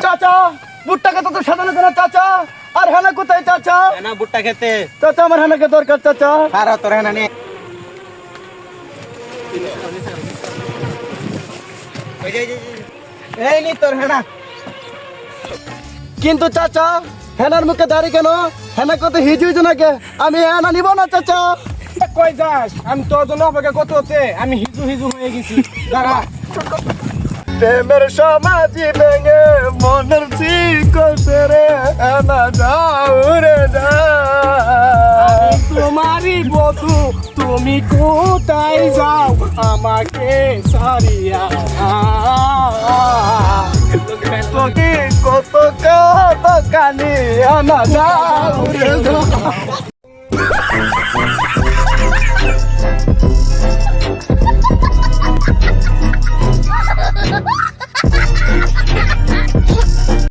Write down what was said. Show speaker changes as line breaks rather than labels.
চাচা ভুট্টা খেতে তো সাজানো কেন চাচা? আর হেনা কোথায় চাচা?
হেনা ভুট্টা খেতে।
চাচা আমার হেনাকে দরকার চাচা।
আর তোর হেনা নে। এই নি তোর হেনা।
কিন্তু চাচা হেনার মুখে দাড়ি কেন? হেনা কত হিজু হিজু নাকি? আমি হেনা নিব না চাচা।
কই যাস? আমি তোর জন্য অপেক্ষা করতে হচ্ছে, আমি হিজু হিজু হয়ে গেছি। দাঁড়া।
প্রেমের সমাজি ভেঙে মনের চিকতে রে হেনা যাও রে যাও।
তোমারই বধু, তুমি কোথায় যাও আমাকে সারিয়া?
তোকে কত কত কানি হেনা যাও রে যাও।